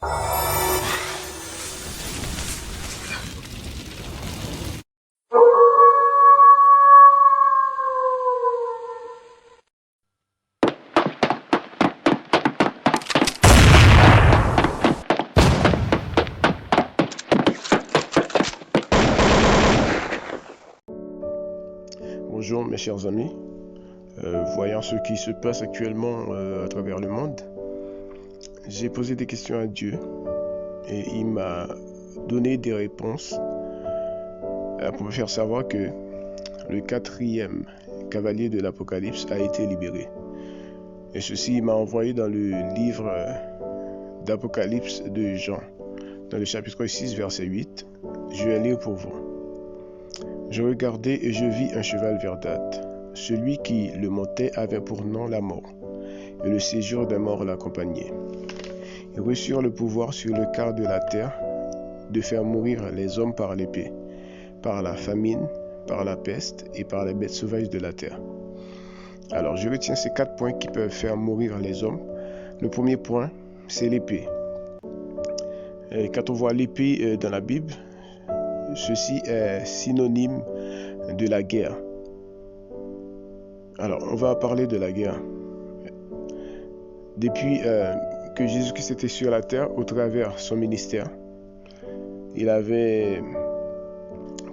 Bonjour mes chers amis. Voyant ce qui se passe actuellement à travers le monde, j'ai posé des questions à Dieu et il m'a donné des réponses pour me faire savoir que le quatrième cavalier de l'Apocalypse a été libéré. Et ceci, il m'a envoyé dans le livre d'Apocalypse de Jean, dans le chapitre 6, verset 8. Je vais lire pour vous. Je regardai et je vis un cheval verdâtre. Celui qui le montait avait pour nom la mort, et le séjour des morts l'accompagnait. Ils reçurent le pouvoir sur le quart de la terre de faire mourir les hommes par l'épée, par la famine, par la peste et par les bêtes sauvages de la terre. Alors, je retiens ces 4 points qui peuvent faire mourir les hommes. Le premier point, c'est l'épée. Et quand on voit l'épée dans la Bible, ceci est synonyme de la guerre. Alors, on va parler de la guerre. Depuis que Jésus-Christ était sur la terre, au travers son ministère, il avait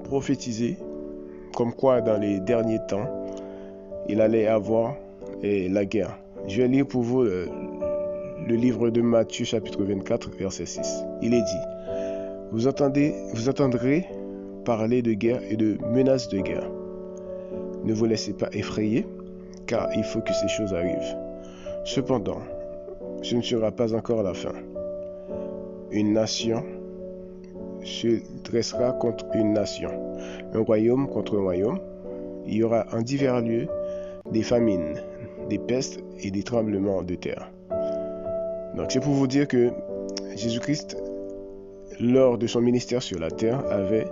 prophétisé comme quoi dans les derniers temps, il allait avoir la guerre. Je vais lire pour vous le livre de Matthieu chapitre 24, verset 6. Il est dit: vous entendrez parler de guerre et de menaces de guerre. Ne vous laissez pas effrayer, car il faut que ces choses arrivent. Cependant, ce ne sera pas encore la fin. Une nation se dressera contre une nation, un royaume contre un royaume. Il y aura en divers lieux des famines, des pestes et des tremblements de terre. Donc c'est pour vous dire que Jésus-Christ, lors de son ministère sur la terre, avait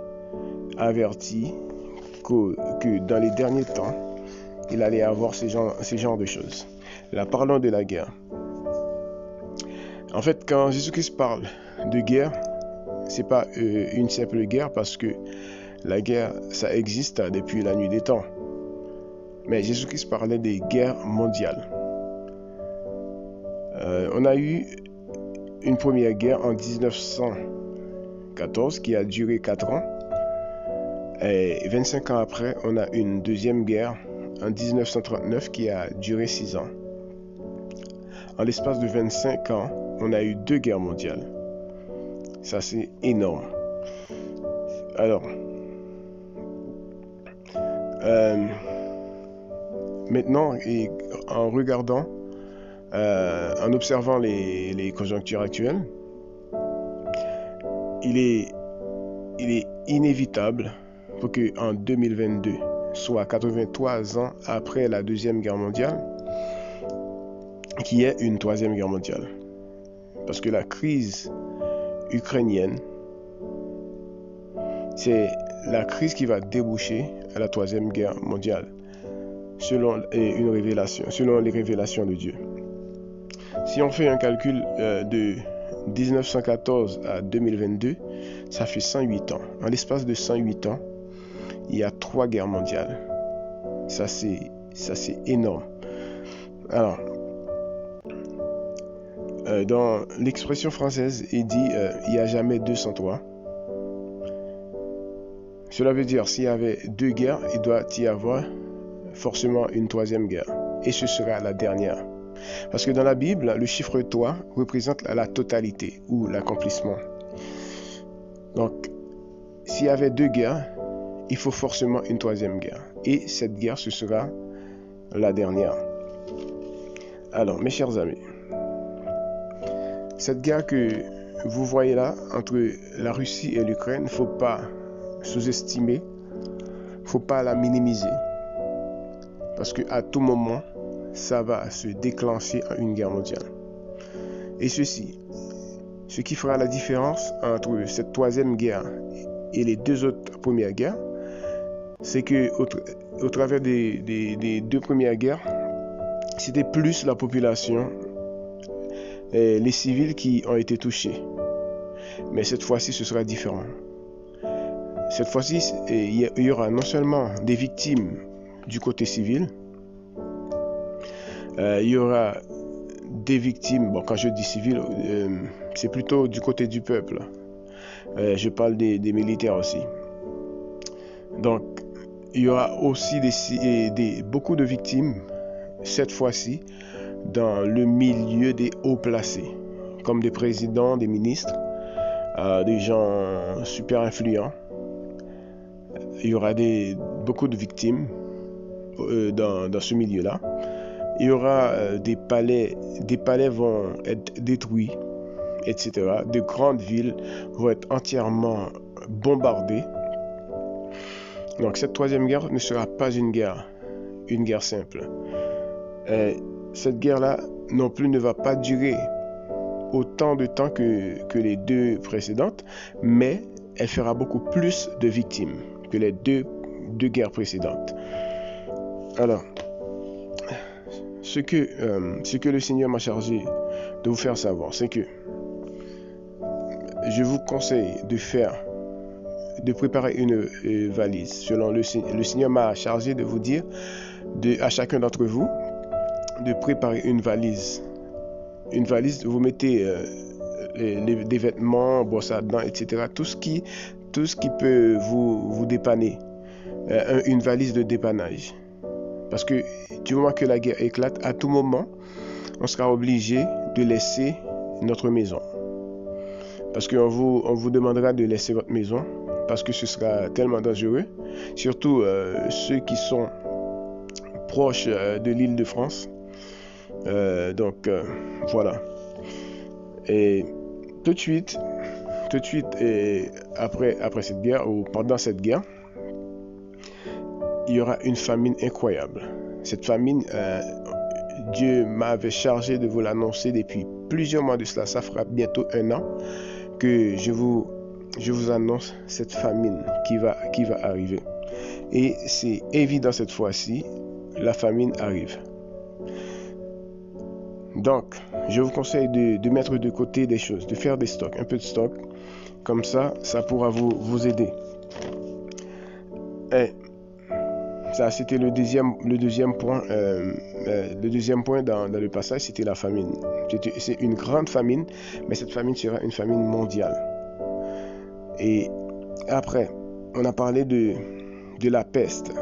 averti que dans les derniers temps, il allait avoir ces genres de choses. Là, parlons de la guerre. En fait, quand Jésus-Christ parle de guerre, c'est pas une simple guerre, parce que la guerre, ça existe depuis la nuit des temps. Mais Jésus-Christ parlait des guerres mondiales. On a eu une première guerre en 1914 qui a duré 4 ans. Et 25 ans après, on a une deuxième guerre en 1939 qui a duré 6 ans. En l'espace de 25 ans, on a eu 2 guerres mondiales. Ça, c'est énorme. Alors, maintenant, et en regardant, en observant les conjonctures actuelles, il est inévitable pour qu'en 2022, soit 83 ans après la Deuxième Guerre mondiale, qu'il y ait une Troisième Guerre mondiale. Parce que la crise ukrainienne, c'est la crise qui va déboucher à la Troisième Guerre mondiale, selon les révélations de Dieu. Si on fait un calcul de 1914 à 2022, ça fait 108 ans. En l'espace de 108 ans, il y a 3 guerres mondiales. Ça, c'est énorme. Alors, dans l'expression française, il dit il n'y a jamais 2 sans 3. Cela veut dire s'il y avait 2 guerres, il doit y avoir forcément une 3e guerre. Et ce sera la dernière. Parce que dans la Bible, le chiffre 3 représente la totalité ou l'accomplissement. Donc, s'il y avait 2 guerres, il faut forcément une 3e guerre. Et cette guerre, ce sera la dernière. Alors, mes chers amis, cette guerre que vous voyez là, entre la Russie et l'Ukraine, il ne faut pas sous-estimer, il ne faut pas la minimiser. Parce qu'à tout moment, ça va se déclencher en une guerre mondiale. Et ce qui fera la différence entre cette 3e guerre et les 2 autres premières guerres, c'est que au travers des 2 premières guerres, c'était plus la population les civils qui ont été touchés. Mais cette fois-ci, ce sera différent. Cette fois-ci, il y aura non seulement des victimes du côté civil, il y aura des victimes, bon, quand je dis civil, c'est plutôt du côté du peuple. Je parle des militaires aussi. Donc, il y aura aussi beaucoup de victimes, cette fois-ci, dans le milieu des hauts placés, comme des présidents, des ministres, des gens super influents. Il y aura beaucoup de victimes dans ce milieu-là. Il y aura des palais vont être détruits, etc. De grandes villes vont être entièrement bombardées. Donc cette troisième guerre ne sera pas une guerre simple. Cette guerre-là non plus ne va pas durer autant de temps que les deux précédentes, mais elle fera beaucoup plus de victimes que les deux guerres précédentes. Alors, ce que le Seigneur m'a chargé de vous faire savoir, c'est que je vous conseille de préparer une valise. Selon le Seigneur m'a chargé de vous dire à chacun d'entre vous de préparer une valise. Une valise, vous mettez des vêtements, brosses à dents, etc. Tout ce qui peut vous dépanner. Une valise de dépannage. Parce que du moment que la guerre éclate, à tout moment, on sera obligé de laisser notre maison. Parce qu'on vous demandera de laisser votre maison, parce que ce sera tellement dangereux. Surtout ceux qui sont proches de l'île de France. Donc, voilà. Et tout de suite, et après cette guerre, ou pendant cette guerre, il y aura une famine incroyable. Cette famine, Dieu m'avait chargé de vous l'annoncer depuis plusieurs mois de cela. Ça fera bientôt 1 an que je vous annonce cette famine qui va arriver. Et c'est évident cette fois-ci, la famine arrive. Donc, je vous conseille de mettre de côté des choses, de faire des stocks, un peu de stock. Comme ça pourra vous aider. Et ça, c'était le deuxième point. Le deuxième point dans le passage, c'était la famine. C'est une grande famine, mais cette famine sera une famine mondiale. Et après, on a parlé de la peste.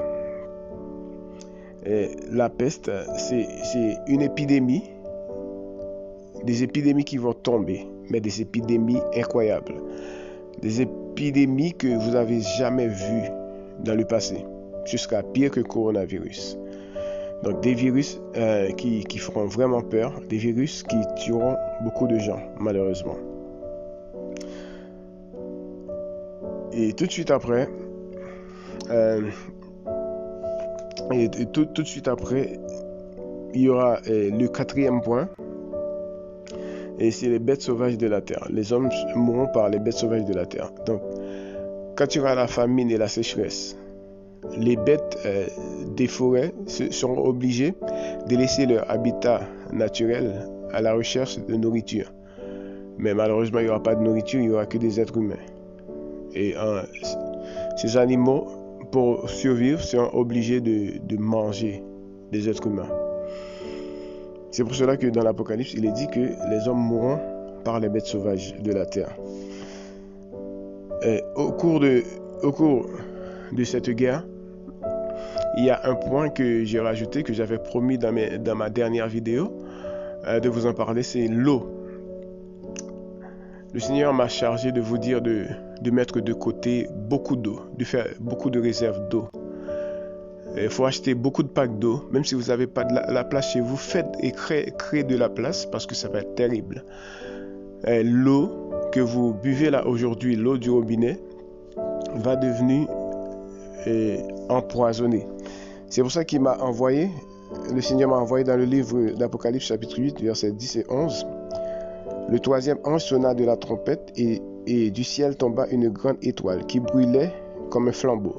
Et la peste, c'est une épidémie. Des épidémies qui vont tomber, mais des épidémies incroyables. Des épidémies que vous n'avez jamais vues dans le passé, jusqu'à pire que le coronavirus. Donc des virus qui feront vraiment peur, des virus qui tueront beaucoup de gens, malheureusement. Et tout de suite après, tout de suite après, il y aura le quatrième point. Et c'est les bêtes sauvages de la terre. Les hommes mourront par les bêtes sauvages de la terre. Donc, quand il y aura la famine et la sécheresse, les bêtes des forêts seront obligées de laisser leur habitat naturel à la recherche de nourriture. Mais malheureusement, il n'y aura pas de nourriture, il n'y aura que des êtres humains. Et ces animaux, pour survivre, seront obligés de manger des êtres humains. C'est pour cela que dans l'Apocalypse, il est dit que les hommes mourront par les bêtes sauvages de la terre. Au cours de cette guerre, il y a un point que j'ai rajouté, que j'avais promis dans ma dernière vidéo de vous en parler, c'est l'eau. Le Seigneur m'a chargé de vous dire de mettre de côté beaucoup d'eau, de faire beaucoup de réserves d'eau. Il faut acheter beaucoup de packs d'eau. Même si vous n'avez pas de la place chez vous, faites et créez de la place parce que ça va être terrible. L'eau que vous buvez là aujourd'hui, l'eau du robinet, va devenir empoisonnée. C'est pour ça qu'il m'a envoyé, le Seigneur m'a envoyé dans le livre d'Apocalypse chapitre 8, versets 10 et 11. Le troisième ange sonna de la trompette et du ciel tomba une grande étoile qui brûlait comme un flambeau.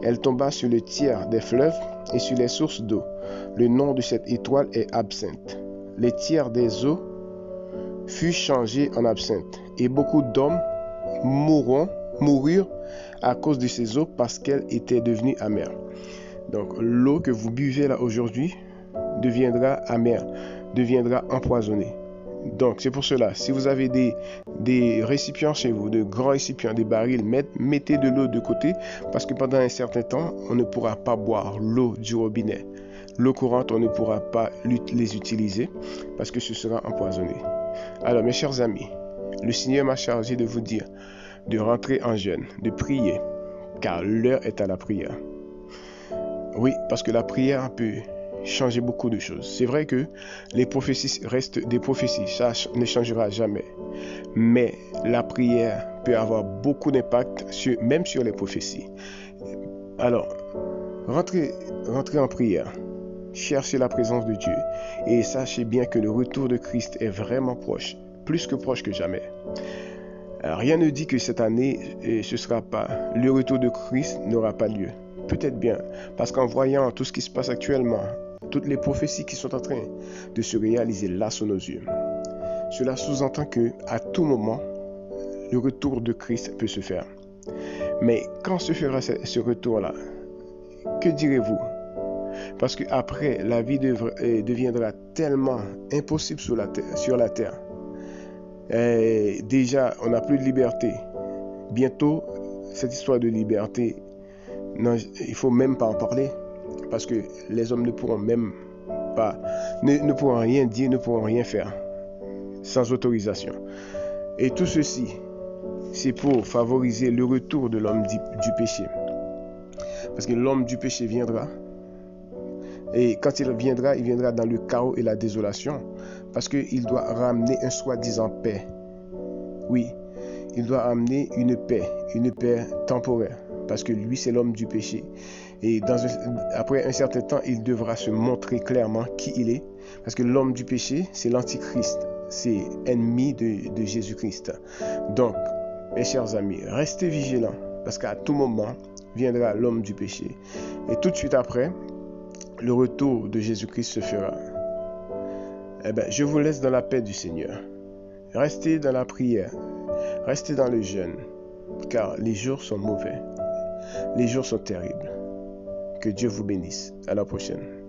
Elle tomba sur le tiers des fleuves et sur les sources d'eau. Le nom de cette étoile est Absinthe. Les tiers des eaux fut changée en absinthe, et beaucoup d'hommes moururent à cause de ces eaux parce qu'elles étaient devenues amères. Donc l'eau que vous buvez là aujourd'hui deviendra amère, deviendra empoisonnée. Donc c'est pour cela, si vous avez des récipients chez vous, de grands récipients, des barils, mettez de l'eau de côté parce que pendant un certain temps, on ne pourra pas boire l'eau du robinet. L'eau courante, on ne pourra pas les utiliser parce que ce sera empoisonné. Alors mes chers amis, le Seigneur m'a chargé de vous dire de rentrer en jeûne, de prier, car l'heure est à la prière. Oui, parce que la prière peut changer beaucoup de choses. C'est vrai que les prophéties restent des prophéties, ça ne changera jamais. Mais la prière peut avoir beaucoup d'impact, même sur les prophéties. Alors, rentrez en prière. Cherchez la présence de Dieu et sachez bien que le retour de Christ est vraiment proche, plus que proche que jamais. Rien ne dit que cette année, le retour de Christ n'aura pas lieu. Peut-être bien, parce qu'en voyant tout ce qui se passe actuellement, toutes les prophéties qui sont en train de se réaliser là sous nos yeux, cela sous-entend que à tout moment, le retour de Christ peut se faire. Mais quand se fera ce retour-là, que direz-vous? Parce qu'après, la vie deviendra tellement impossible sur la terre. Déjà, on n'a plus de liberté. Bientôt, cette histoire de liberté, non, il ne faut même pas en parler. Parce que les hommes ne pourront même pas, ne pourront rien dire, ne pourront rien faire sans autorisation. Et tout ceci, c'est pour favoriser le retour de l'homme du péché. Parce que l'homme du péché viendra. Et quand il viendra dans le chaos et la désolation. Parce qu'il doit ramener un soi-disant paix. Oui, il doit amener une paix temporaire. Parce que lui, c'est l'homme du péché. Et après un certain temps, il devra se montrer clairement qui il est. Parce que l'homme du péché, c'est l'antichrist. C'est ennemi de Jésus-Christ. Donc, mes chers amis, restez vigilants. Parce qu'à tout moment, viendra l'homme du péché. Et tout de suite après, le retour de Jésus-Christ se fera. Eh bien, je vous laisse dans la paix du Seigneur. Restez dans la prière. Restez dans le jeûne. Car les jours sont mauvais. Les jours sont terribles. Que Dieu vous bénisse. À la prochaine.